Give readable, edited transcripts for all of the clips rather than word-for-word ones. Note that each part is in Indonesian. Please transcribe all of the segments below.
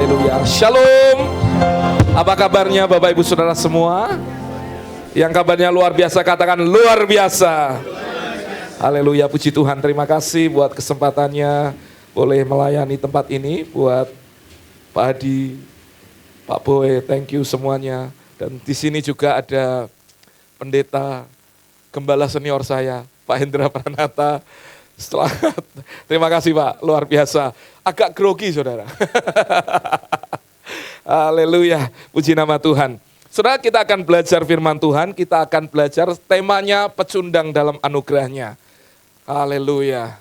Haleluya. Shalom. Apa kabarnya Bapak Ibu Saudara semua? Yang kabarnya luar biasa katakan luar biasa. Haleluya, puji Tuhan. Terima kasih buat kesempatannya boleh melayani tempat ini. Buat Pak Hadi, Pak Boy, thank you semuanya. Dan di sini juga ada pendeta gembala senior saya, Pak Hendra Pranata. Selamat. Terima kasih Pak, luar biasa. Agak grogi saudara. Haleluya, puji nama Tuhan. Saudara, kita akan belajar firman Tuhan, kita akan belajar temanya pecundang dalam anugerahnya. Haleluya.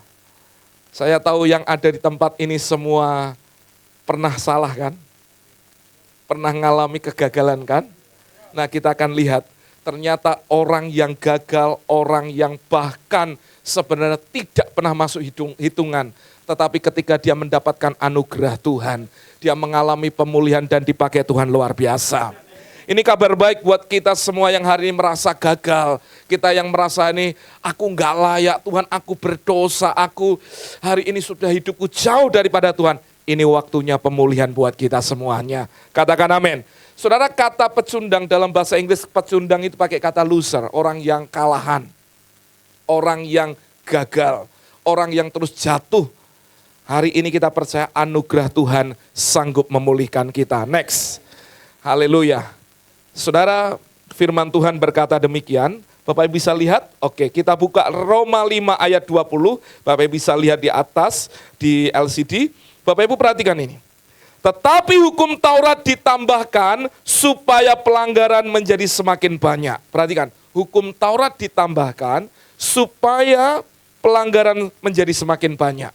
Saya tahu yang ada di tempat ini semua pernah salah kan? Pernah mengalami kegagalan kan? Nah, kita akan lihat ternyata orang yang gagal, orang yang bahkan sebenarnya tidak pernah masuk hitungan. Tetapi ketika dia mendapatkan anugerah Tuhan, dia mengalami pemulihan dan dipakai Tuhan luar biasa. Ini kabar baik buat kita semua yang hari ini merasa gagal. Kita yang merasa ini, aku nggak layak Tuhan, aku berdosa, aku hari ini sudah hidupku jauh daripada Tuhan. Ini waktunya pemulihan buat kita semuanya. Katakan amin. Saudara, kata pecundang dalam bahasa Inggris, pecundang itu pakai kata loser, orang yang kalahan. Orang yang gagal, orang yang terus jatuh. Hari ini kita percaya anugerah Tuhan sanggup memulihkan kita. Next, haleluya. Saudara, firman Tuhan berkata demikian. Bapak Ibu bisa lihat, oke, kita buka Roma 5 ayat 20. Bapak Ibu bisa lihat di atas, di LCD. Bapak Ibu perhatikan ini. Tetapi hukum Taurat ditambahkan supaya pelanggaran menjadi semakin banyak. Perhatikan, hukum Taurat ditambahkan supaya pelanggaran menjadi semakin banyak.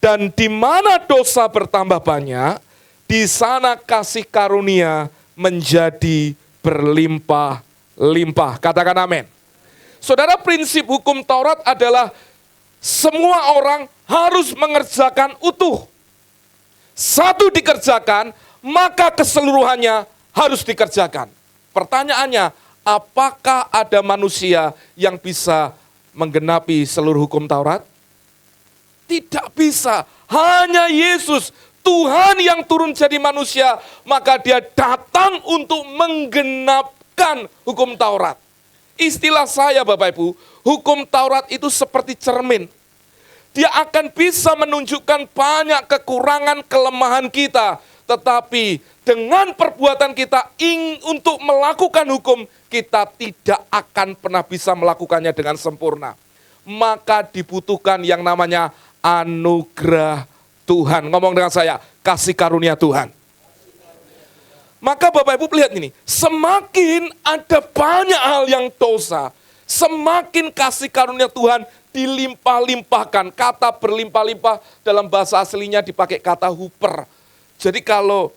Dan di mana dosa bertambah banyak, di sana kasih karunia menjadi berlimpah-limpah. Katakan amin. Saudara, prinsip hukum Taurat adalah semua orang harus mengerjakan utuh. Satu dikerjakan, maka keseluruhannya harus dikerjakan. Pertanyaannya, apakah ada manusia yang bisa menggenapi seluruh hukum Taurat? Tidak bisa. Hanya Yesus, Tuhan yang turun jadi manusia, maka dia datang untuk menggenapkan hukum Taurat. Istilah saya Bapak Ibu, hukum Taurat itu seperti cermin. Dia akan bisa menunjukkan banyak kekurangan, kelemahan kita. Tetapi dengan perbuatan kita untuk melakukan hukum, kita tidak akan pernah bisa melakukannya dengan sempurna. Maka dibutuhkan yang namanya anugerah Tuhan. Ngomong dengan saya, kasih karunia Tuhan. Maka Bapak Ibu lihat ini, semakin ada banyak hal yang dosa, semakin kasih karunia Tuhan dilimpah-limpahkan. Kata berlimpah-limpah dalam bahasa aslinya dipakai kata huper. Jadi kalau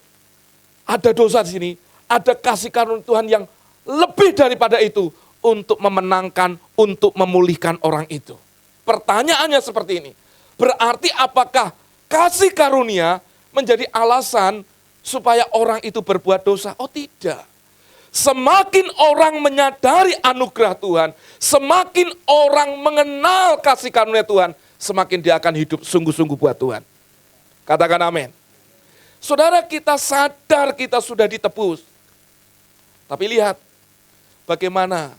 ada dosa di sini, ada kasih karunia Tuhan yang lebih daripada itu untuk memenangkan, untuk memulihkan orang itu. Pertanyaannya seperti ini. Berarti apakah kasih karunia menjadi alasan supaya orang itu berbuat dosa? Oh tidak. Semakin orang menyadari anugerah Tuhan, semakin orang mengenal kasih karunia Tuhan, semakin dia akan hidup sungguh-sungguh buat Tuhan. Katakan amin. Saudara, kita sadar kita sudah ditebus. Tapi lihat bagaimana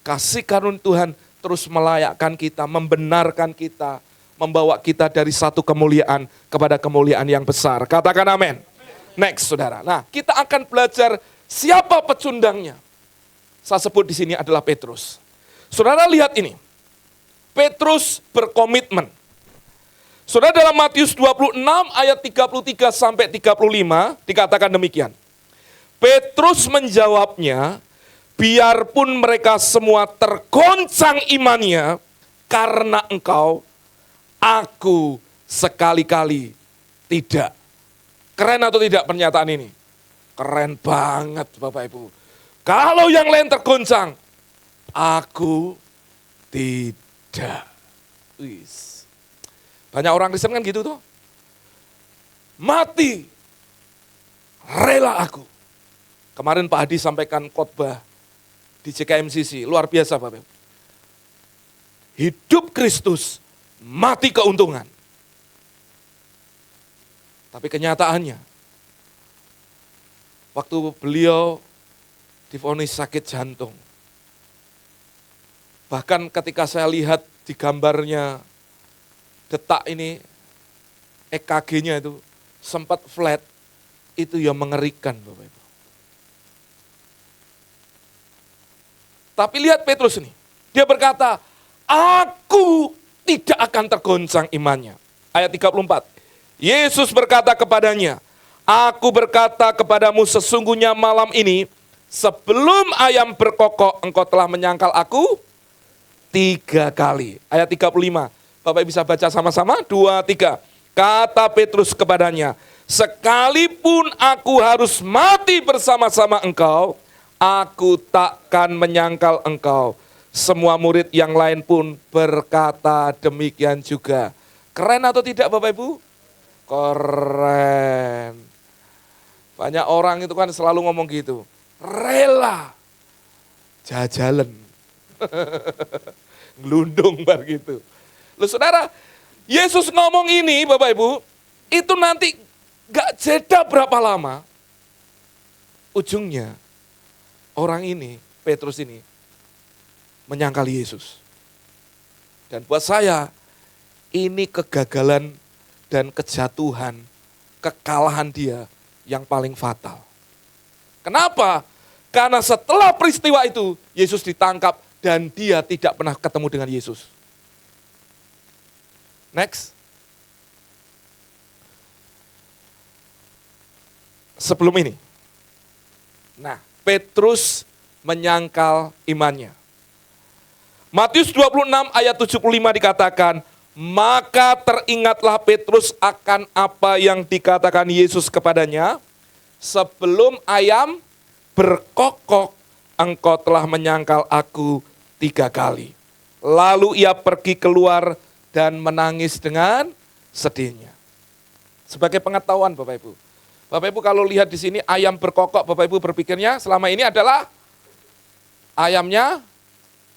kasih karunia Tuhan terus melayakkan kita, membenarkan kita, membawa kita dari satu kemuliaan kepada kemuliaan yang besar. Katakan amin. Next, saudara. Nah, kita akan belajar siapa pecundangnya. Saya sebut di sini adalah Petrus. Saudara lihat ini. Petrus berkomitmen. Saudara, dalam Matius 26 ayat 33 sampai 35 dikatakan demikian. Petrus menjawabnya, biarpun mereka semua tergoncang imannya karena engkau, aku sekali-kali tidak. Keren atau tidak pernyataan ini? Keren banget Bapak Ibu. Kalau yang lain tergoncang, aku tidak. Wis. Banyak orang Kristen kan gitu tuh. Mati, rela aku. Kemarin Pak Hadi sampaikan khotbah di JKMCC, luar biasa Bapak Ibu. Hidup Kristus, mati keuntungan. Tapi kenyataannya, waktu beliau divonis sakit jantung. Bahkan ketika saya lihat di gambarnya detak ini, EKG-nya itu sempat flat, itu yang mengerikan Bapak Ibu. Tapi lihat Petrus ini, dia berkata, aku tidak akan tergoncang imannya. Ayat 34, Yesus berkata kepadanya, aku berkata kepadamu sesungguhnya malam ini, sebelum ayam berkokok engkau telah menyangkal aku 3 kali. Ayat 35, Bapak bisa baca sama-sama, 2, 3. Kata Petrus kepadanya, sekalipun aku harus mati bersama-sama engkau, aku takkan menyangkal engkau. Semua murid yang lain pun berkata demikian juga. Keren atau tidak Bapak Ibu? Keren. Banyak orang itu kan selalu ngomong gitu. Rela jajalan. Gelundung bar gitu. Loh saudara, Yesus ngomong ini Bapak Ibu, itu nanti gak jeda berapa lama, ujungnya orang ini, Petrus ini, menyangkali Yesus. Dan buat saya, ini kegagalan dan kejatuhan, kekalahan dia yang paling fatal. Kenapa? Karena setelah peristiwa itu, Yesus ditangkap dan dia tidak pernah ketemu dengan Yesus. Next. Sebelum ini. Nah, Petrus menyangkal imannya. Matius 26 ayat 75 dikatakan, maka teringatlah Petrus akan apa yang dikatakan Yesus kepadanya, sebelum ayam berkokok, engkau telah menyangkal aku 3 kali. Lalu ia pergi keluar dan menangis dengan sedihnya. Sebagai pengetahuan Bapak Ibu. Bapak Ibu kalau lihat di sini ayam berkokok, Bapak Ibu berpikirnya selama ini adalah ayamnya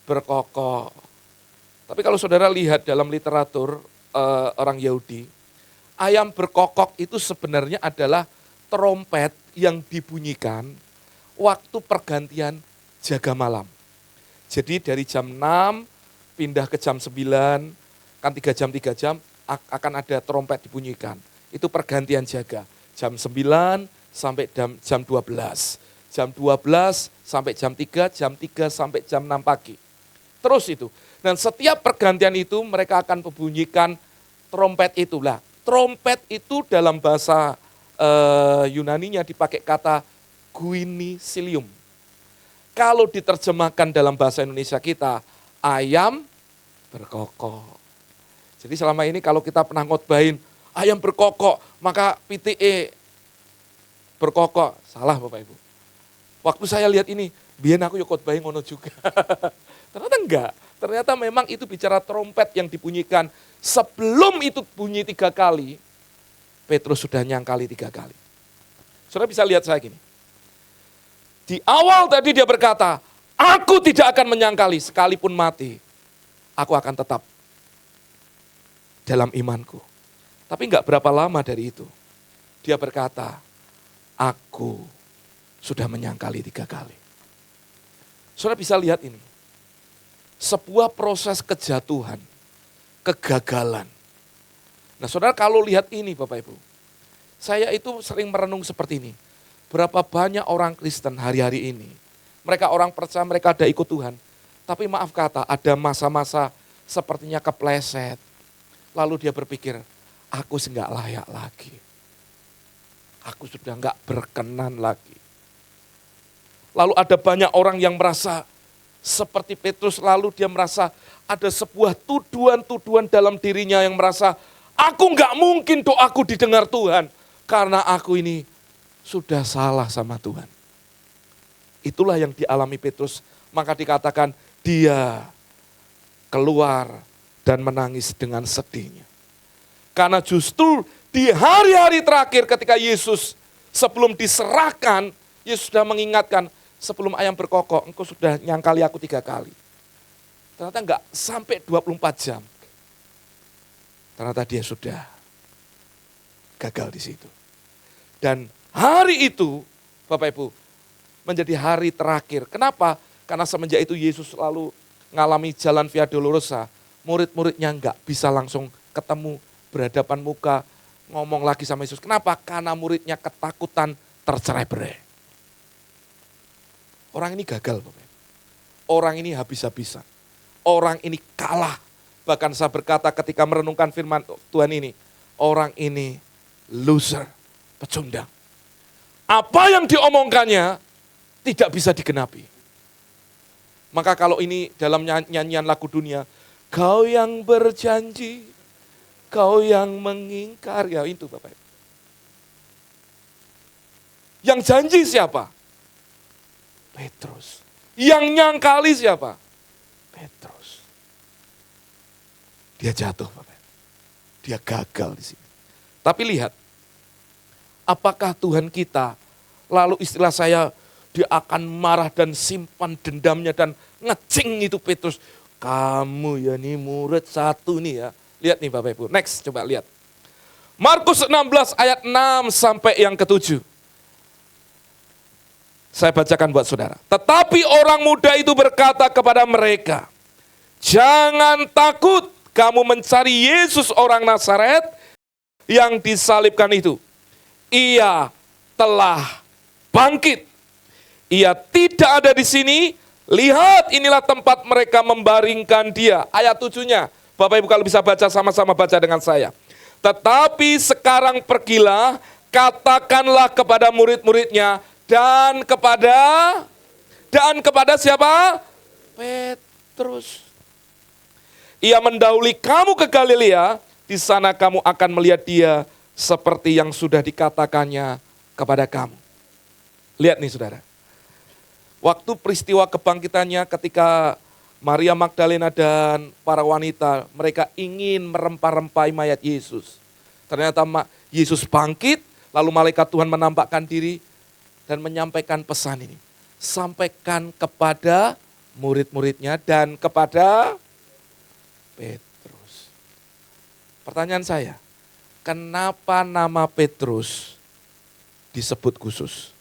berkokok. Tapi kalau saudara lihat dalam literatur orang Yahudi, ayam berkokok itu sebenarnya adalah trompet yang dibunyikan waktu pergantian jaga malam. Jadi dari jam 6 pindah ke jam 9, kan 3 jam akan ada trompet dibunyikan. Itu pergantian jaga. Jam 9 sampai jam 12. Jam 12 sampai jam 3, jam 3 sampai jam 6 pagi. Terus itu. Dan setiap pergantian itu mereka akan membunyikan trompet itulah. Trompet itu dalam bahasa Yunaninya dipakai kata guinisilium. Kalau diterjemahkan dalam bahasa Indonesia kita, ayam berkokok. Jadi selama ini kalau kita pernah ngotbahin ayam berkokok, maka PTE berkokok. Salah Bapak Ibu. Waktu saya lihat ini, biar aku yuk khotbahin ngono juga. Ternyata enggak. Ternyata memang itu bicara trompet yang dibunyikan. Sebelum itu bunyi 3 kali, Petrus sudah nyangkali 3 kali. Saudara bisa lihat saya gini. Di awal tadi dia berkata, aku tidak akan menyangkali sekalipun mati. Aku akan tetap dalam imanku. Tapi enggak berapa lama dari itu. Dia berkata, aku sudah menyangkali 3 kali. Saudara bisa lihat ini. Sebuah proses kejatuhan, kegagalan. Nah saudara kalau lihat ini Bapak Ibu. Saya itu sering merenung seperti ini. Berapa banyak orang Kristen hari-hari ini. Mereka orang percaya, mereka ada ikut Tuhan. Tapi maaf kata, ada masa-masa sepertinya kepleset. Lalu dia berpikir, aku enggak layak lagi. Aku sudah enggak berkenan lagi. Lalu ada banyak orang yang merasa seperti Petrus, lalu dia merasa ada sebuah tuduhan-tuduhan dalam dirinya yang merasa, aku enggak mungkin doaku didengar Tuhan. Karena aku ini sudah salah sama Tuhan. Itulah yang dialami Petrus. Maka dikatakan dia keluar dan menangis dengan sedihnya. Karena justru di hari-hari terakhir ketika Yesus sebelum diserahkan, Yesus sudah mengingatkan, sebelum ayam berkokok, engkau sudah nyangkali aku 3 kali. Ternyata enggak sampai 24 jam. Ternyata dia sudah gagal di situ. Dan hari itu, Bapak Ibu, menjadi hari terakhir. Kenapa? Karena semenjak itu Yesus selalu ngalami jalan Via Dolorosa, murid-muridnya enggak bisa langsung ketemu, berhadapan muka, ngomong lagi sama Yesus. Kenapa? Karena muridnya ketakutan tercerai-berai. Orang ini gagal, Bapak. Orang ini habis-habisan. Orang ini kalah. Bahkan saya berkata ketika merenungkan firman Tuhan ini, orang ini loser, pecundang. Apa yang diomongkannya tidak bisa digenapi. Maka kalau ini dalam nyanyian lagu dunia, kau yang berjanji, kau yang mengingkar, ya itu Bapak. Yang janji siapa? Petrus. Yang nyangkali siapa? Petrus. Dia jatuh, Bapak. Dia gagal di sini. Tapi lihat, apakah Tuhan kita, lalu istilah saya, dia akan marah dan simpan dendamnya dan ngecing itu Petrus. Kamu ya nih murid satu nih ya. Lihat nih Bapak Ibu, next coba lihat. Markus 16 ayat 6 sampai yang ke-7. Saya bacakan buat saudara. Tetapi orang muda itu berkata kepada mereka, jangan takut, kamu mencari Yesus orang Nazaret yang disalibkan itu. Ia telah bangkit. Ia tidak ada di sini. Lihat, inilah tempat mereka membaringkan dia. Ayat 7-nya. Bapak Ibu kalau bisa baca sama-sama baca dengan saya. Tetapi sekarang pergilah, katakanlah kepada murid-muridnya dan kepada siapa? Petrus. Ia mendahului kamu ke Galilea, di sana kamu akan melihat dia seperti yang sudah dikatakannya kepada kamu. Lihat nih saudara. Waktu peristiwa kebangkitannya ketika Maria Magdalena dan para wanita, mereka ingin merempah-rempai mayat Yesus. Ternyata Yesus bangkit, lalu malaikat Tuhan menampakkan diri dan menyampaikan pesan ini. Sampaikan kepada murid-muridnya dan kepada Petrus. Pertanyaan saya, kenapa nama Petrus disebut khusus?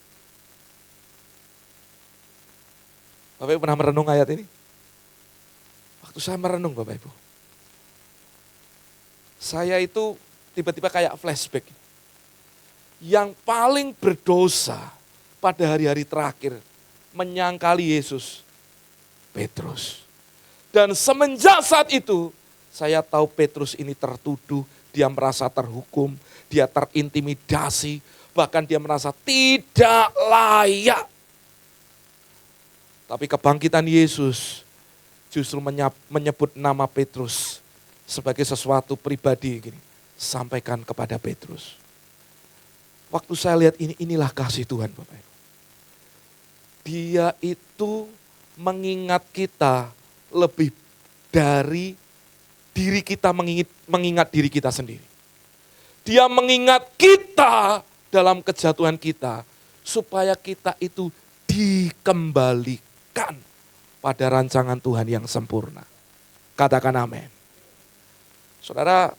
Bapak Ibu pernah merenung ayat ini? Waktu saya merenung Bapak Ibu, saya itu tiba-tiba kayak flashback. Yang paling berdosa pada hari-hari terakhir menyangkali Yesus, Petrus. Dan semenjak saat itu, saya tahu Petrus ini tertuduh, dia merasa terhukum, dia terintimidasi, bahkan dia merasa tidak layak. Tapi kebangkitan Yesus justru menyebut nama Petrus sebagai sesuatu pribadi. Gini, sampaikan kepada Petrus. Waktu saya lihat ini, inilah kasih Tuhan Bapak Ibu. Dia itu mengingat kita lebih dari diri kita mengingat diri kita sendiri. Dia mengingat kita dalam kejatuhan kita supaya kita itu dikembalikan pada rancangan Tuhan yang sempurna. Katakan amin. Saudara,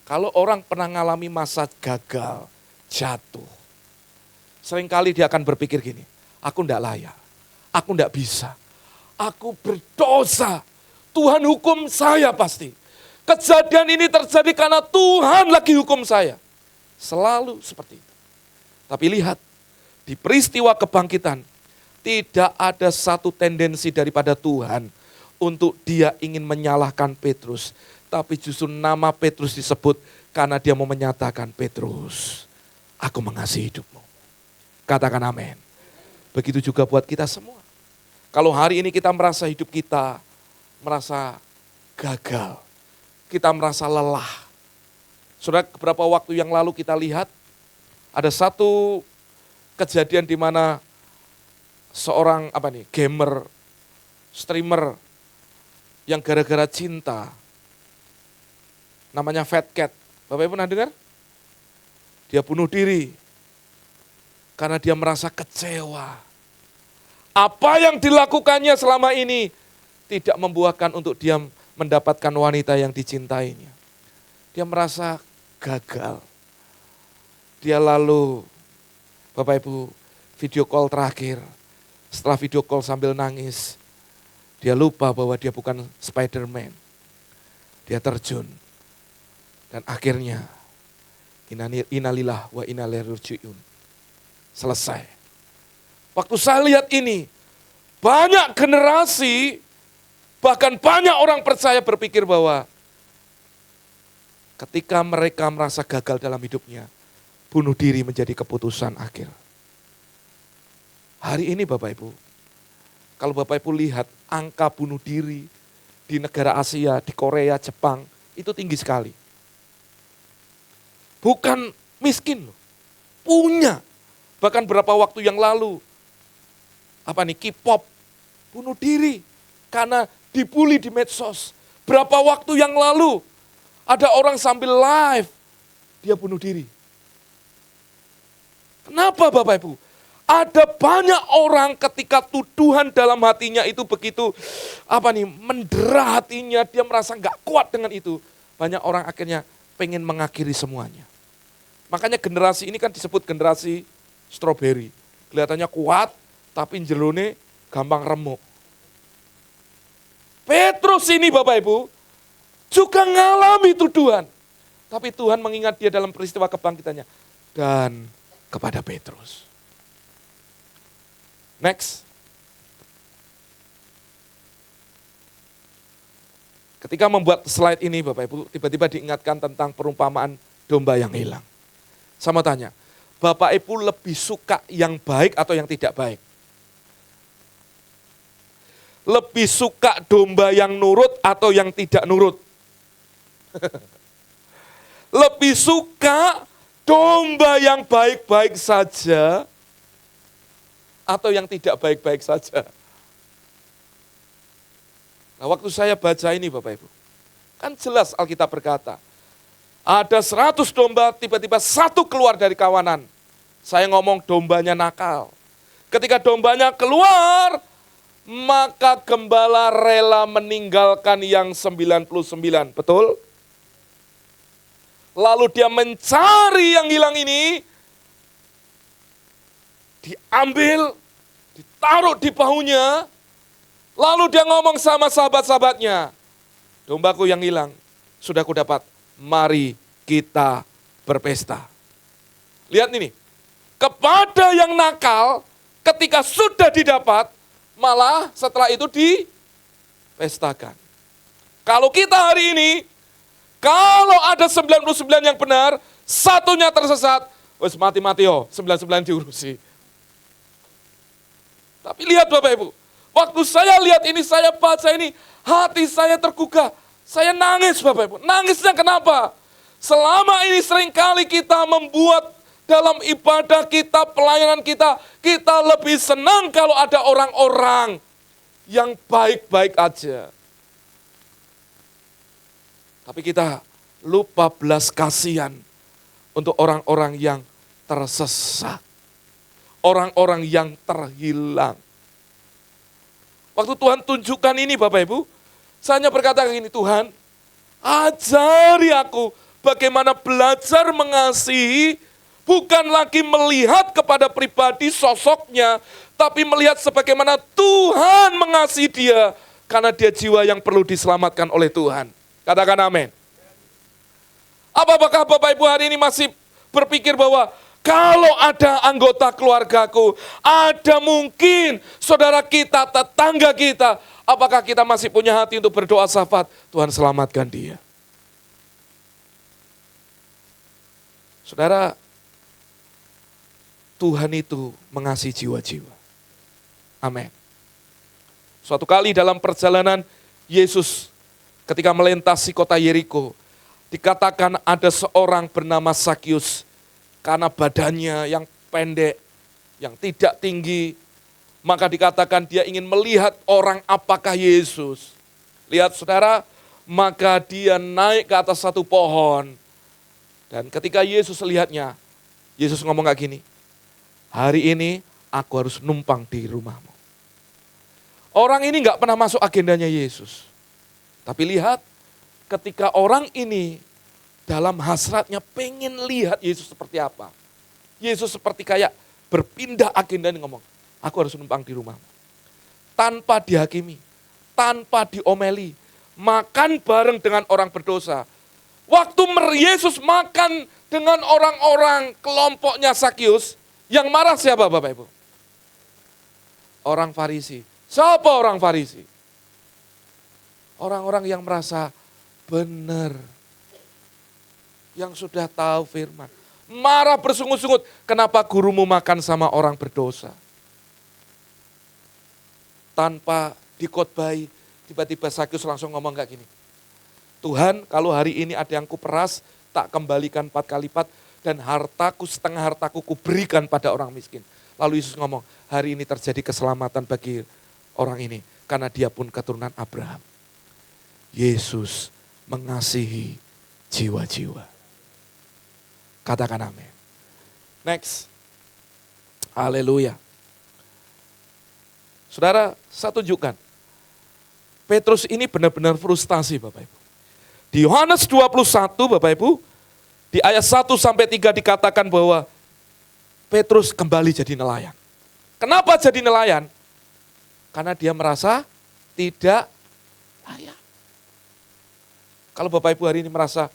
kalau orang pernah mengalami masa gagal, jatuh, seringkali dia akan berpikir gini, aku tidak layak, aku tidak bisa, aku berdosa, Tuhan hukum saya pasti. Kejadian ini terjadi karena Tuhan lagi hukum saya. Selalu seperti itu. Tapi lihat, di peristiwa kebangkitan, tidak ada satu tendensi daripada Tuhan untuk dia ingin menyalahkan Petrus. Tapi justru nama Petrus disebut karena dia mau menyatakan, Petrus, aku mengasihi hidupmu. Katakan amin. Begitu juga buat kita semua. Kalau hari ini kita merasa hidup kita merasa gagal, kita merasa lelah. Saudara, beberapa waktu yang lalu kita lihat ada satu kejadian di mana seorang gamer, streamer yang gara-gara cinta, namanya Fat Cat. Bapak Ibu pernah dengar? Dia bunuh diri karena dia merasa kecewa. Apa yang dilakukannya selama ini tidak membuahkan untuk dia mendapatkan wanita yang dicintainya. Dia merasa gagal. Dia lalu, Bapak Ibu, video call terakhir. Setelah video call sambil nangis, dia lupa bahwa dia bukan Spider-Man. Dia terjun. Dan akhirnya, innalillah wa inna ilaihi raji'un. Selesai. Waktu saya lihat ini, banyak generasi, bahkan banyak orang percaya berpikir bahwa ketika mereka merasa gagal dalam hidupnya, bunuh diri menjadi keputusan akhir. Hari ini Bapak Ibu, kalau Bapak Ibu lihat angka bunuh diri di negara Asia, di Korea, Jepang, itu tinggi sekali. Bukan miskin loh, punya. Bahkan beberapa waktu yang lalu, K-pop, bunuh diri karena dibully di medsos. Berapa waktu yang lalu, ada orang sambil live, dia bunuh diri. Kenapa Bapak Ibu? Ada banyak orang ketika tuduhan dalam hatinya itu begitu, mendera hatinya, dia merasa nggak kuat dengan itu. Banyak orang akhirnya pengen mengakhiri semuanya. Makanya generasi ini kan disebut generasi strawberry. Kelihatannya kuat, tapi jerone gampang remuk. Petrus ini Bapak Ibu, juga mengalami tuduhan. Tapi Tuhan mengingat dia dalam peristiwa kebangkitannya. Dan kepada Petrus. Next. Ketika membuat slide ini Bapak Ibu, tiba-tiba diingatkan tentang perumpamaan domba yang hilang. Sama tanya, Bapak Ibu lebih suka yang baik atau yang tidak baik? Lebih suka domba yang nurut atau yang tidak nurut? Lebih suka domba yang baik-baik saja atau yang tidak baik-baik saja? Nah, waktu saya baca ini Bapak Ibu, kan jelas Alkitab berkata, ada 100 domba, tiba-tiba satu keluar dari kawanan. Saya ngomong dombanya nakal. Ketika dombanya keluar, maka gembala rela meninggalkan yang 99, betul? Lalu dia mencari yang hilang ini, diambil, ditaruh di bahunya, lalu dia ngomong sama sahabat-sahabatnya, dombaku yang hilang, sudah aku dapat, mari kita berpesta. Lihat ini, kepada yang nakal, ketika sudah didapat, malah setelah itu dipestakan. Kalau kita hari ini, kalau ada 99 yang benar, satunya tersesat, wes mati-mati 99 diurusi. Tapi lihat Bapak Ibu, waktu saya lihat ini, saya baca ini, hati saya tergugah. Saya nangis Bapak Ibu, nangisnya kenapa? Selama ini seringkali kita membuat dalam ibadah kita, pelayanan kita, kita lebih senang kalau ada orang-orang yang baik-baik aja. Tapi kita lupa belas kasihan untuk orang-orang yang tersesat. Orang-orang yang terhilang. Waktu Tuhan tunjukkan ini Bapak Ibu, saya hanya berkata begini, Tuhan, ajari aku bagaimana belajar mengasihi, bukan lagi melihat kepada pribadi sosoknya, tapi melihat sebagaimana Tuhan mengasihi dia, karena dia jiwa yang perlu diselamatkan oleh Tuhan. Katakan amin. Apakah Bapak Ibu hari ini masih berpikir bahwa kalau ada anggota keluargaku, ada mungkin saudara kita, tetangga kita, apakah kita masih punya hati untuk berdoa syafaat, Tuhan selamatkan dia. Saudara, Tuhan itu mengasihi jiwa-jiwa. Amin. Suatu kali dalam perjalanan Yesus ketika melintasi kota Yeriko, dikatakan ada seorang bernama Zakius, karena badannya yang pendek, yang tidak tinggi, maka dikatakan dia ingin melihat orang apakah Yesus. Lihat saudara, maka dia naik ke atas satu pohon. Dan ketika Yesus lihatnya, Yesus ngomong kayak gini, hari ini aku harus numpang di rumahmu. Orang ini gak pernah masuk agendanya Yesus. Tapi lihat, ketika orang ini dalam hasratnya pengen lihat Yesus seperti apa. Yesus seperti kayak berpindah agenda ini ngomong, aku harus numpang di rumah. Tanpa dihakimi, tanpa diomeli, makan bareng dengan orang berdosa. Waktu Yesus makan dengan orang-orang kelompoknya Sakius, yang marah siapa Bapak Ibu? Orang Farisi. Siapa orang Farisi? Orang-orang yang merasa benar. Yang sudah tahu firman. Marah bersungut-sungut, kenapa gurumu makan sama orang berdosa? Tanpa dikhotbahi, tiba-tiba Sakius langsung ngomong kayak gini. Tuhan, kalau hari ini ada yang kuperas, tak kembalikan 4 kali lipat, dan hartaku, setengah hartaku kuberikan pada orang miskin. Lalu Yesus ngomong, hari ini terjadi keselamatan bagi orang ini, karena dia pun keturunan Abraham. Yesus mengasihi jiwa-jiwa. Katakan amin. Next. Haleluya. Saudara, saya tunjukkan. Petrus ini benar-benar frustasi Bapak Ibu. Di Yohanes 21 Bapak Ibu, di ayat 1-3 dikatakan bahwa Petrus kembali jadi nelayan. Kenapa jadi nelayan? Karena dia merasa tidak layak. Kalau Bapak Ibu hari ini merasa,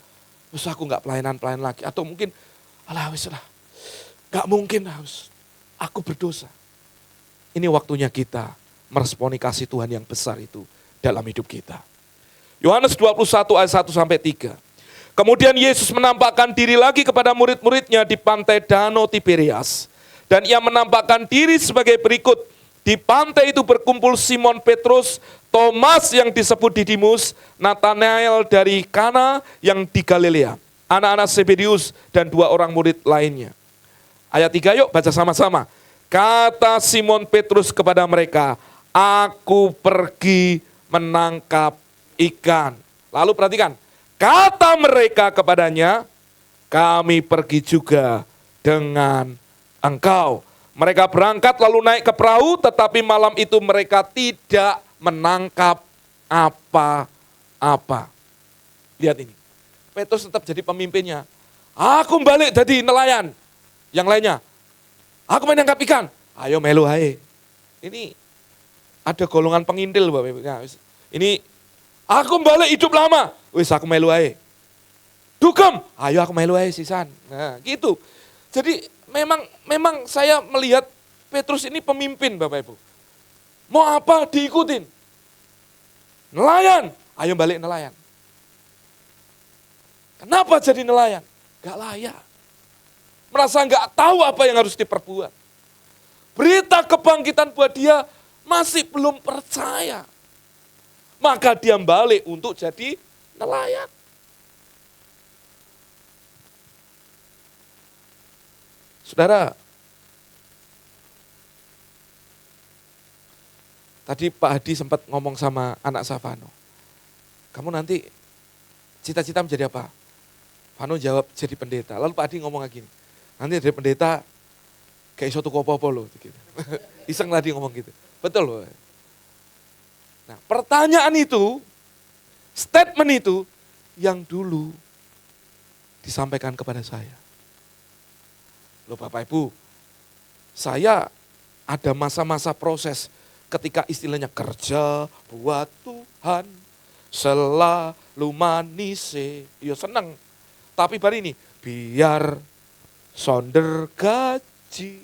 wis aku enggak pelayanan lagi. Atau mungkin, alah wis lah, enggak mungkin harus, aku berdosa. Ini waktunya kita meresponi kasih Tuhan yang besar itu dalam hidup kita. Yohanes 21 ayat 1-3. Kemudian Yesus menampakkan diri lagi kepada murid-muridnya di pantai Danau Tiberias. Dan ia menampakkan diri sebagai berikut. Di pantai itu berkumpul Simon Petrus, Thomas yang disebut Didimus, Nathanael dari Kana yang di Galilea, anak-anak Zebedius dan 2 orang murid lainnya. Ayat 3 yuk baca sama-sama. Kata Simon Petrus kepada mereka, aku pergi menangkap ikan. Lalu perhatikan, kata mereka kepadanya, kami pergi juga dengan engkau. Mereka berangkat lalu naik ke perahu, tetapi malam itu mereka tidak menangkap apa-apa. Lihat ini, Petrus tetap jadi pemimpinnya. Aku balik jadi nelayan. Yang lainnya, aku main nangkap ikan. Ayo melu hae. Ini ada golongan pengintil Bapak Ibu. Nah, ini aku balik hidup lama. Wis aku melu hae. Dugem, ayo aku melu hae sisan. Nah, gitu. Jadi memang saya melihat Petrus ini pemimpin Bapak Ibu. Mau apa diikutin. Nelayan, ayo balik nelayan. Kenapa jadi nelayan? Gak layak. Merasa gak tahu apa yang harus diperbuat. Berita kebangkitan buat dia masih belum percaya. Maka dia balik untuk jadi nelayan. Saudara, tadi Pak Hadi sempat ngomong sama anak saya Vano. Kamu nanti cita-cita menjadi apa? Vano jawab jadi pendeta. Lalu Pak Hadi ngomong lagi, nanti jadi pendeta kayak iso tuku apa-apa loh. Gitu. Iseng tadi ngomong gitu. Betul loh. Nah pertanyaan itu, statement itu yang dulu disampaikan kepada saya. Loh Bapak Ibu, saya ada masa-masa proses ketika istilahnya kerja buat Tuhan selalu manis. Ya seneng. Tapi baru ini, biar sonder gaji.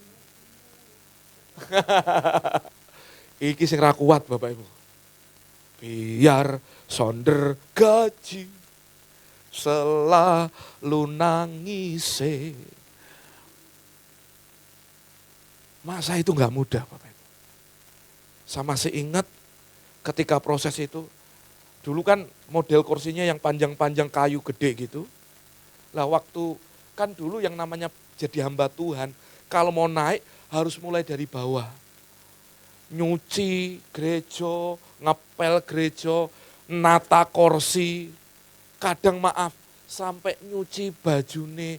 Iki sing ra kuat Bapak Ibu. Biar sonder gaji selalu nangis. Masa itu enggak mudah Bapak Ibu. Saya masih ingat ketika proses itu, dulu kan model kursinya yang panjang-panjang kayu gede gitu. Lah waktu, kan dulu yang namanya jadi hamba Tuhan, kalau mau naik harus mulai dari bawah. Nyuci gereja, ngepel gereja, nata kursi, kadang maaf sampai nyuci bajune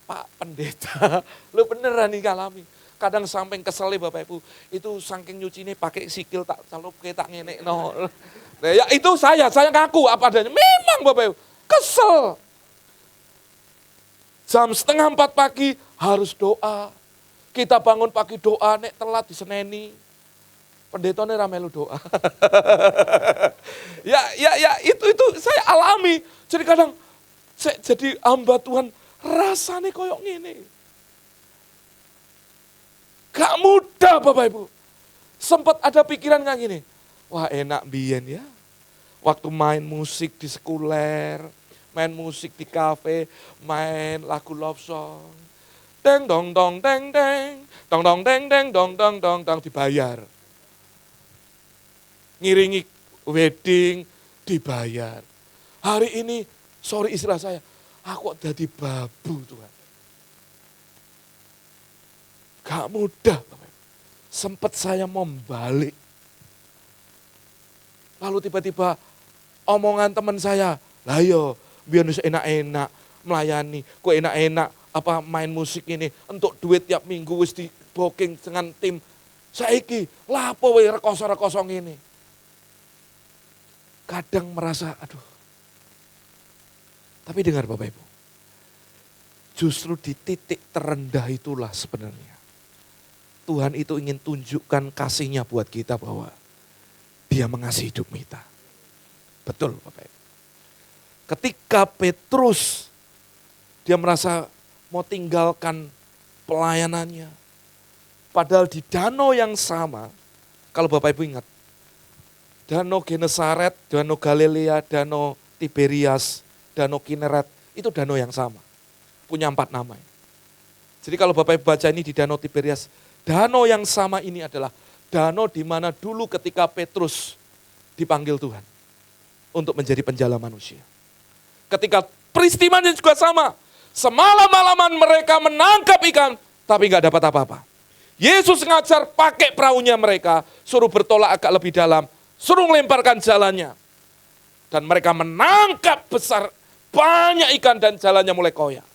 Pak Pendeta. Lu beneran nih kalami. Kadang samping kesel Bapak Ibu, itu saking nyuci ini pakai sikil tak calup tak ngenek no. Nah, ya itu saya ngaku apa adanya. Memang Bapak Ibu, kesel. Jam 3:30 pagi harus doa. Kita bangun pagi doa, nek telat diseneni. Pendetanya ramelu doa. ya itu saya alami. Jadi kadang saya jadi hamba Tuhan rasanya koyok gini. Gak mudah Bapak Ibu. Sempat ada pikiran kayak gini. Wah enak biyen ya. Waktu main musik di sekuler, main musik di kafe, main lagu love song. Deng dong dong deng deng, dong dong deng deng dong dong dong dong dibayar. Ngiringi wedding dibayar. Hari ini, sorry istilah saya, aku kok jadi babu Tuhan. Gak mudah. Sempat saya membalik. Lalu tiba-tiba omongan teman saya, lah yo, biar enak-enak melayani, kok enak-enak apa main musik ini untuk duit tiap minggu wis di booking dengan tim. Saiki lapo wae rekoso-rekoso ini. Kadang merasa, aduh. Tapi dengar Bapak Ibu, justru di titik terendah itulah sebenarnya Tuhan itu ingin tunjukkan kasih-Nya buat kita bahwa Dia mengasihi hidup kita. Betul Bapak Ibu. Ketika Petrus, dia merasa mau tinggalkan pelayanannya. Padahal di danau yang sama, kalau Bapak Ibu ingat, Danau Genesaret, Danau Galilea, Danau Tiberias, Danau Kineret, itu danau yang sama. Punya 4 nama. Jadi kalau Bapak Ibu baca ini di Danau Tiberias, danau yang sama ini adalah danau di mana dulu ketika Petrus dipanggil Tuhan untuk menjadi penjala manusia. Ketika peristiwanya juga sama, semalam-malaman mereka menangkap ikan, tapi nggak dapat apa-apa. Yesus ngajar pakai perahunya mereka, suruh bertolak agak lebih dalam, suruh melemparkan jalannya. Dan mereka menangkap besar banyak ikan dan jalannya mulai koyak.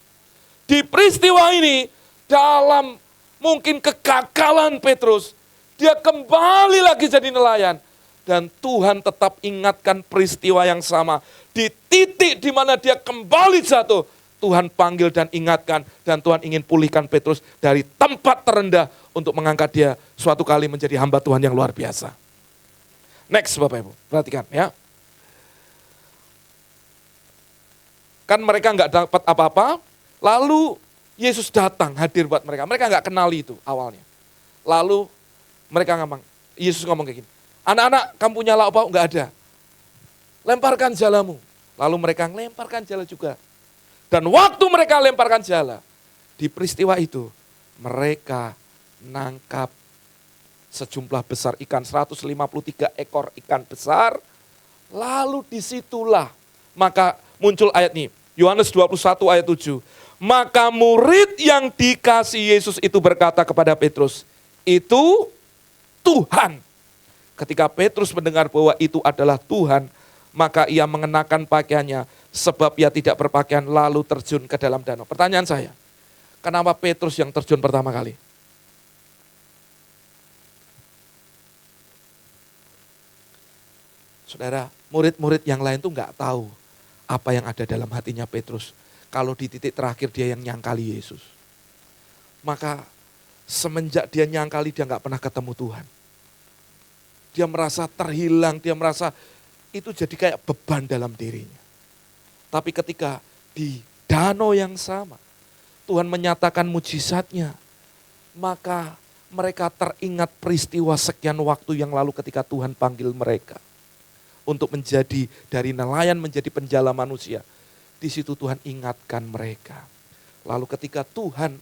Di peristiwa ini, dalam mungkin kegagalan Petrus, dia kembali lagi jadi nelayan. Dan Tuhan tetap ingatkan peristiwa yang sama. Di titik di mana dia kembali jatuh, Tuhan panggil dan ingatkan. Dan Tuhan ingin pulihkan Petrus dari tempat terendah untuk mengangkat dia suatu kali menjadi hamba Tuhan yang luar biasa. Next Bapak Ibu, perhatikan ya. Kan mereka nggak dapat apa-apa, lalu Yesus datang hadir buat mereka. Mereka nggak kenali itu awalnya. Lalu mereka Yesus ngomong kayak gini, anak-anak kamu punya lauk pauk? Nggak ada. Lemparkan jalamu. Lalu mereka lemparkan jala juga. Dan waktu mereka lemparkan jala, di peristiwa itu mereka nangkap sejumlah besar ikan, 153 ekor ikan besar. Lalu disitulah maka muncul ayat ini, Yohanes 21 ayat 7. Maka murid yang dikasih Yesus itu berkata kepada Petrus, itu Tuhan. Ketika Petrus mendengar bahwa itu adalah Tuhan, maka ia mengenakan pakaiannya sebab ia tidak berpakaian lalu terjun ke dalam danau. Pertanyaan saya, kenapa Petrus yang terjun pertama kali? Saudara, murid-murid yang lain tuh nggak tahu apa yang ada dalam hatinya Petrus. Kalau di titik terakhir dia yang nyangkali Yesus. Maka semenjak dia nyangkali dia nggak pernah ketemu Tuhan. Dia merasa terhilang, dia merasa itu jadi kayak beban dalam dirinya. Tapi ketika di danau yang sama, Tuhan menyatakan mujizatnya. Maka mereka teringat peristiwa sekian waktu yang lalu ketika Tuhan panggil mereka. Untuk menjadi dari nelayan menjadi penjala manusia. Di situ Tuhan ingatkan mereka. Lalu ketika Tuhan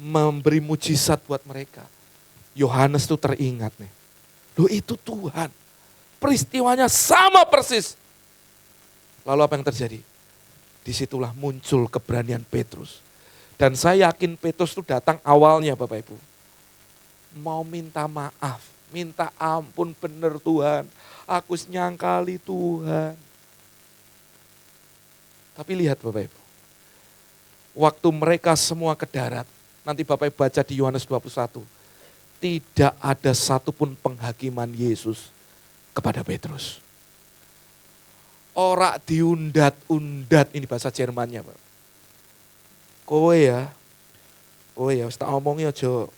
memberi mujizat buat mereka. Yohanes tuh teringat nih. Loh itu Tuhan. Peristiwanya sama persis. Lalu apa yang terjadi? Disitulah muncul keberanian Petrus. Dan saya yakin Petrus itu datang awalnya Bapak Ibu. Mau minta maaf. Minta ampun bener Tuhan. Aku nyangkali Tuhan. Tapi lihat Bapak Ibu. Waktu mereka semua ke darat. Nanti Bapak Ibu baca di Yohanes 21. Tidak ada satupun penghakiman Yesus kepada Petrus. Ora diundat-undat. Ini bahasa Jermannya Pak. Kowe ya. Oh ya, tak omongi aja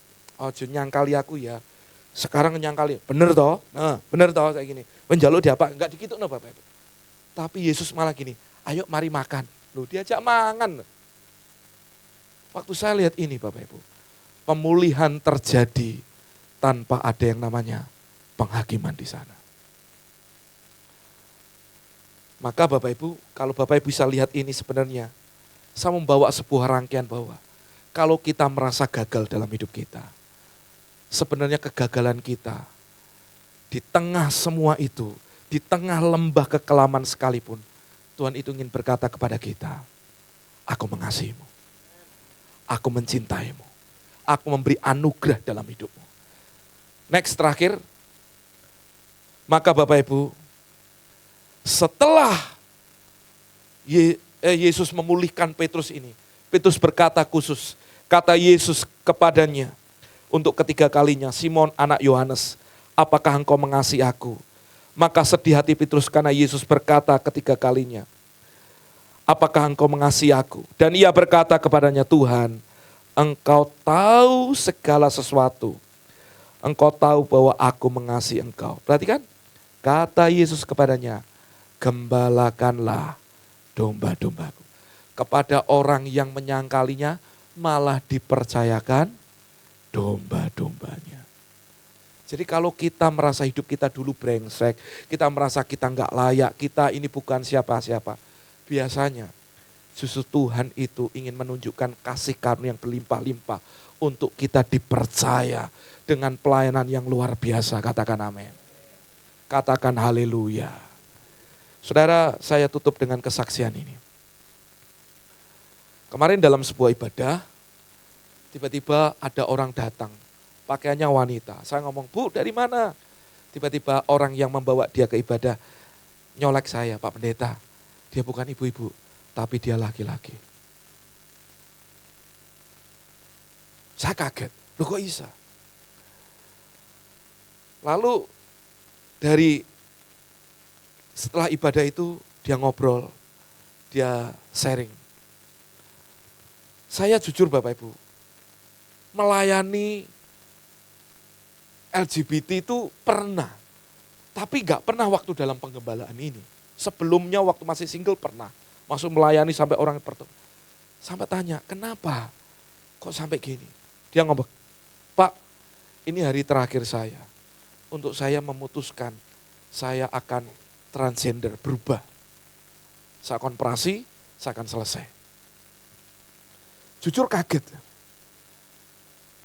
nyangkali aku ya. Sekarang nyangkali, bener toh? Nah, bener toh kayak gini. Penjaluk dia apa? Enggak dikitukno Bapak Ibu. Tapi Yesus malah gini, ayo mari makan. Loh, diajak mangan. Waktu saya lihat ini Bapak Ibu, pemulihan terjadi tanpa ada yang namanya penghakiman di sana. Maka Bapak Ibu, kalau Bapak Ibu bisa lihat ini sebenarnya, saya membawa sebuah rangkaian bahwa kalau kita merasa gagal dalam hidup kita, sebenarnya kegagalan kita di tengah semua itu, di tengah lembah kekelaman sekalipun, Tuhan itu ingin berkata kepada kita, aku mengasihimu, aku mencintaimu, aku memberi anugerah dalam hidupmu. Next, terakhir, maka Bapak Ibu, setelah Yesus memulihkan Petrus ini, Petrus berkata khusus, kata Yesus kepadanya, untuk ketiga kalinya, Simon anak Yohanes, apakah engkau mengasihi aku? Maka sedih hati Petrus karena Yesus berkata ketiga kalinya, apakah engkau mengasihi aku? Dan ia berkata kepadanya, Tuhan, engkau tahu segala sesuatu. Engkau tahu bahwa aku mengasihi engkau. Perhatikan, kata Yesus kepadanya, gembalakanlah domba-dombaku. Kepada orang yang menyangkalinya, malah dipercayakan domba-dombanya. Jadi kalau kita merasa hidup kita dulu brengsek, kita merasa kita nggak layak, kita ini bukan siapa-siapa. Biasanya justru Tuhan itu ingin menunjukkan kasih karunia yang berlimpah-limpah untuk kita dipercaya dengan pelayanan yang luar biasa. Katakan amin. Katakan haleluya. Saudara, saya tutup dengan kesaksian ini. Kemarin dalam sebuah ibadah, tiba-tiba ada orang datang, pakaiannya wanita. Saya ngomong, Bu, dari mana? Tiba-tiba orang yang membawa dia ke ibadah, nyolek saya, Pak Pendeta. Dia bukan ibu-ibu, tapi dia laki-laki. Saya kaget, loh kok bisa? Lalu setelah ibadah itu dia ngobrol, dia sharing. Saya jujur Bapak Ibu, melayani LGBT itu pernah, tapi gak pernah waktu dalam penggembalaan ini. Sebelumnya waktu masih single pernah, masuk melayani sampai orang bertemu. Sampai tanya, kenapa kok sampai gini? Dia ngomong, Pak, ini hari terakhir saya. Untuk saya memutuskan, saya akan transgender, berubah. Saya akan operasi, saya akan selesai. Jujur kaget.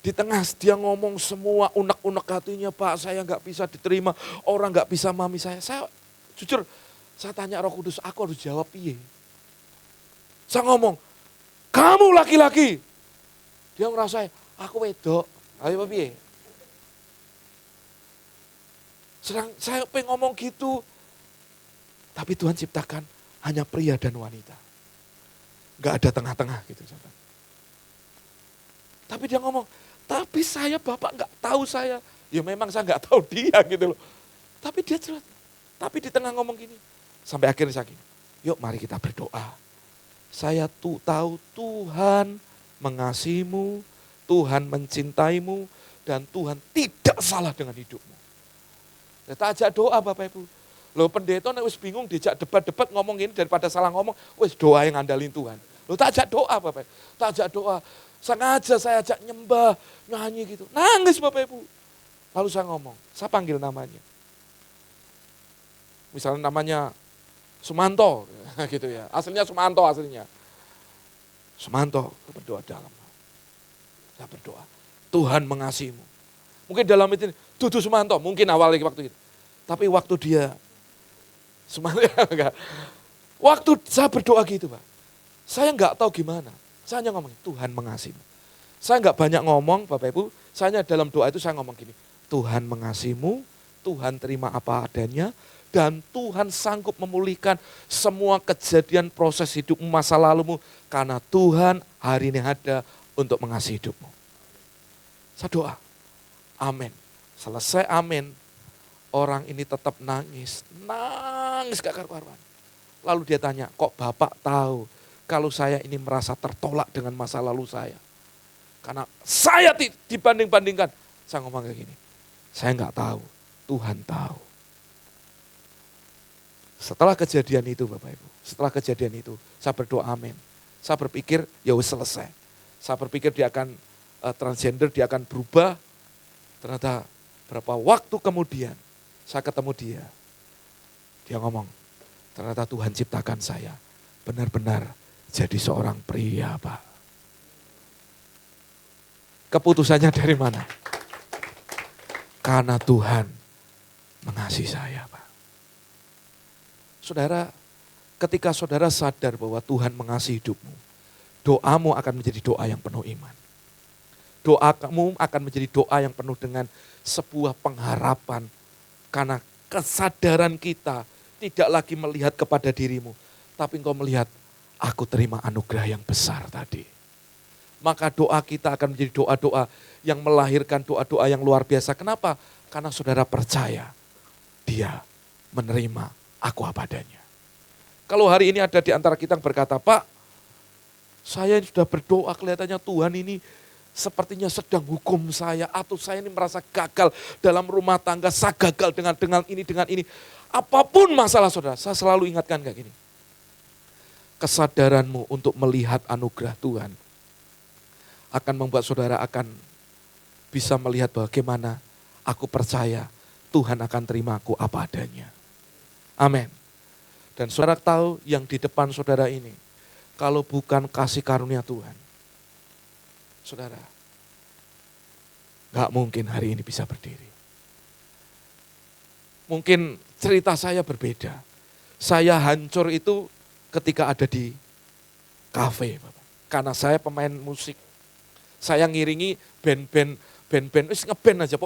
Di tengah dia ngomong semua unek-unek hatinya, Pak saya gak bisa diterima, orang gak bisa mami saya. Saya jujur, saya tanya Roh Kudus, aku harus jawab piye? Saya ngomong, kamu laki-laki. Dia ngerasa, aku wedok, ayo piye? Sedang saya pengen ngomong gitu, tapi Tuhan ciptakan hanya pria dan wanita. Gak ada tengah-tengah gitu. Tapi dia ngomong, tapi saya Bapak gak tahu saya. Ya memang saya gak tahu dia gitu loh. Tapi dia jelas. Tapi di tengah ngomong gini, sampai akhirnya saya gini, yuk mari kita berdoa. Saya tahu Tuhan mengasihimu, Tuhan mencintaimu, dan Tuhan tidak salah dengan hidupmu. Kita ajak doa Bapak Ibu. Loh pendeta nek wis bingung dijak debat-debat ngomong ini daripada salah ngomong, wis doa yang ngandalin Tuhan. Loh tak ajak doa Bapak Ibu. Tak ajak doa. Sengaja saya ajak nyembah, nyanyi gitu. Nangis Bapak Ibu. Lalu saya ngomong, saya panggil namanya. Misalnya namanya Sumanto gitu ya. Aslinya Sumanto aslinya. Sumanto, berdoa dalam. Saya berdoa, Tuhan mengasihimu. Mungkin dalam itu, Dudu Sumanto, mungkin awalnya waktu itu. Tapi waktu dia, waktu saya berdoa gitu Pak, saya nggak tahu gimana. Saya hanya ngomong, Tuhan mengasihimu. Saya nggak banyak ngomong Bapak Ibu, saya hanya dalam doa itu saya ngomong gini, Tuhan mengasihimu, Tuhan terima apa adanya, dan Tuhan sanggup memulihkan semua kejadian proses hidupmu, masa lalumu, karena Tuhan hari ini ada untuk mengasihi hidupmu. Saya doa, amin. Selesai amin, orang ini tetap nangis gak karuan. Lalu dia tanya, kok Bapak tahu kalau saya ini merasa tertolak dengan masa lalu saya? Karena saya dibanding-bandingkan. Saya ngomong kayak gini, saya nggak tahu, Tuhan tahu. Setelah kejadian itu Bapak Ibu, setelah kejadian itu saya berdoa amin. Saya berpikir ya wis selesai. Saya berpikir dia akan transgender, dia akan berubah. Ternyata berapa waktu kemudian saya ketemu dia. Dia ngomong, ternyata Tuhan ciptakan saya benar-benar jadi seorang pria, Pak. Keputusannya dari mana? Karena Tuhan mengasihi saya, Pak. Saudara, ketika saudara sadar bahwa Tuhan mengasihi hidupmu, doamu akan menjadi doa yang penuh iman. Doa kamu akan menjadi doa yang penuh dengan sebuah pengharapan. Karena kesadaran kita tidak lagi melihat kepada dirimu, tapi engkau melihat, aku terima anugerah yang besar tadi. Maka doa kita akan menjadi doa-doa yang melahirkan doa-doa yang luar biasa. Kenapa? Karena saudara percaya dia menerima aku apa adanya. Kalau hari ini ada di antara kita yang berkata, Pak, saya sudah berdoa kelihatannya Tuhan ini sepertinya sedang hukum saya. Atau saya ini merasa gagal dalam rumah tangga, saya gagal dengan ini. Apapun masalah saudara, saya selalu ingatkan kayak gini. Kesadaranmu untuk melihat anugerah Tuhan akan membuat saudara akan bisa melihat bagaimana aku percaya Tuhan akan terima aku apa adanya. Amin. Dan saudara tahu yang di depan saudara ini, kalau bukan kasih karunia Tuhan, saudara, gak mungkin hari ini bisa berdiri. Mungkin cerita saya berbeda. Saya hancur itu ketika ada di kafe, Bapak. Karena saya pemain musik. Saya ngiringi band-band, ngeband aja,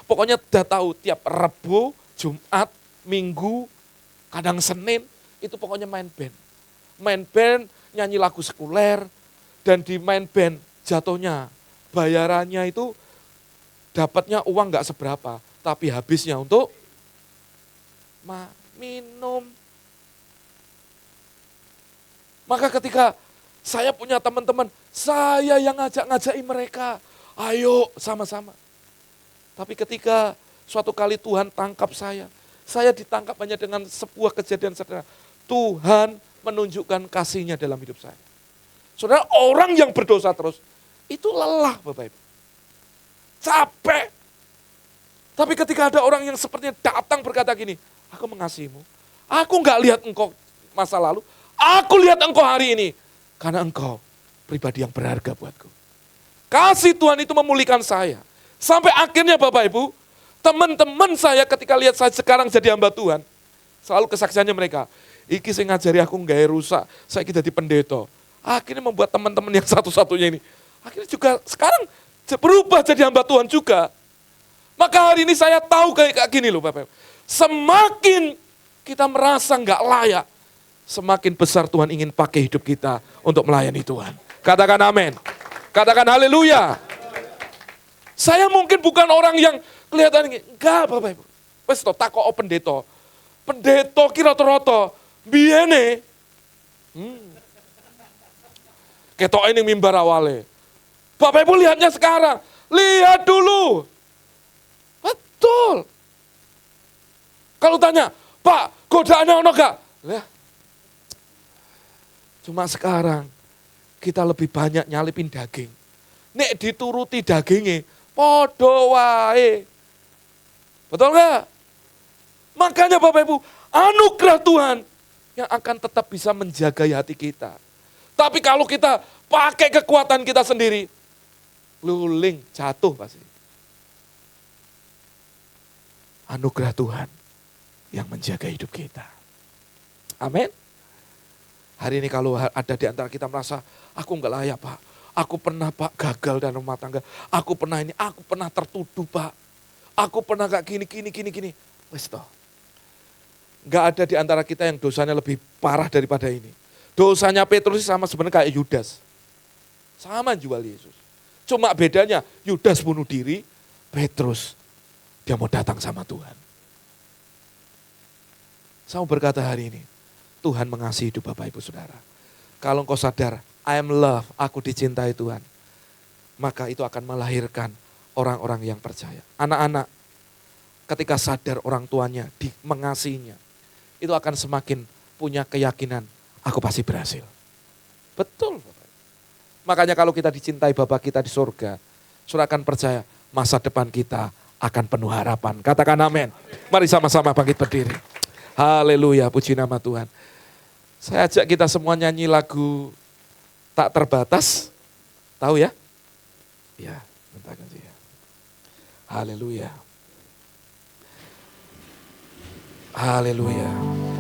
pokoknya udah tahu tiap Rabu, Jumat, Minggu, kadang Senin, itu pokoknya main band. Main band, nyanyi lagu sekuler, dan di main band jatuhnya, bayarannya itu dapatnya uang gak seberapa, tapi habisnya untuk minum. Maka ketika saya punya teman-teman, saya yang ngajak-ngajaki mereka, ayo sama-sama. Tapi ketika suatu kali Tuhan tangkap saya ditangkap hanya dengan sebuah kejadian sederhana. Tuhan menunjukkan kasih-Nya dalam hidup saya. Saudara, orang yang berdosa terus, itu lelah Bapak Ibu. Capek. Tapi ketika ada orang yang sepertinya datang berkata gini, aku mengasihimu. Aku enggak lihat engkau masa lalu, aku lihat engkau hari ini. Karena engkau pribadi yang berharga buatku. Kasih Tuhan itu memulihkan saya. Sampai akhirnya Bapak Ibu, teman-teman saya ketika lihat saya sekarang jadi hamba Tuhan, selalu kesaksiannya mereka, iki sing ngajari aku nggak rusak, saya jadi pendeta. Akhirnya membuat teman-teman yang satu-satunya ini, akhirnya juga sekarang berubah jadi hamba Tuhan juga. Maka hari ini saya tahu kayak gini loh Bapak Ibu. Semakin kita merasa nggak layak, semakin besar Tuhan ingin pakai hidup kita untuk melayani Tuhan. Katakan amin. Katakan haleluya. Saya mungkin bukan orang yang kelihatan ini. Enggak Bapak Ibu. Wes to takok pendeta. Pendeta kira-kira biyene. Ketok ini mimbar awale. Bapak Ibu lihatnya sekarang. Lihat dulu. Betul. Kalau tanya, Pak, godaannya ono gak? Lah. Cuma sekarang kita lebih banyak nyalipin daging. Nek dituruti dagingnya, podo wae. Betul gak? Makanya Bapak Ibu, anugerah Tuhan yang akan tetap bisa menjaga hati kita. Tapi kalau kita pakai kekuatan kita sendiri, luling, jatuh pasti. Anugerah Tuhan yang menjaga hidup kita. Amin. Hari ini kalau ada di antara kita merasa, aku enggak layak Pak. Aku pernah Pak gagal dalam rumah tangga. Aku pernah ini, aku pernah tertuduh Pak. Aku pernah gak gini. Wes toh. Enggak ada di antara kita yang dosanya lebih parah daripada ini. Dosanya Petrus sama sebenarnya kayak Yudas. Sama jual Yesus. Cuma bedanya Yudas bunuh diri, Petrus dia mau datang sama Tuhan. Saya mau berkata hari ini, Tuhan mengasihi hidup Bapak Ibu Saudara. Kalau engkau sadar, I am love, aku dicintai Tuhan. maka itu akan melahirkan orang-orang yang percaya. Anak-anak ketika sadar orang tuanya mengasihinya, itu akan semakin punya keyakinan, aku pasti berhasil. Betul. Makanya kalau kita dicintai Bapa kita di surga, saudara akan percaya masa depan kita akan penuh harapan. Katakan amin. Mari sama-sama bangkit berdiri. Haleluya, puji nama Tuhan. Saya ajak kita semua nyanyi lagu Tak Terbatas. Tahu ya? Ya, bentar aja ya. Haleluya. Haleluya.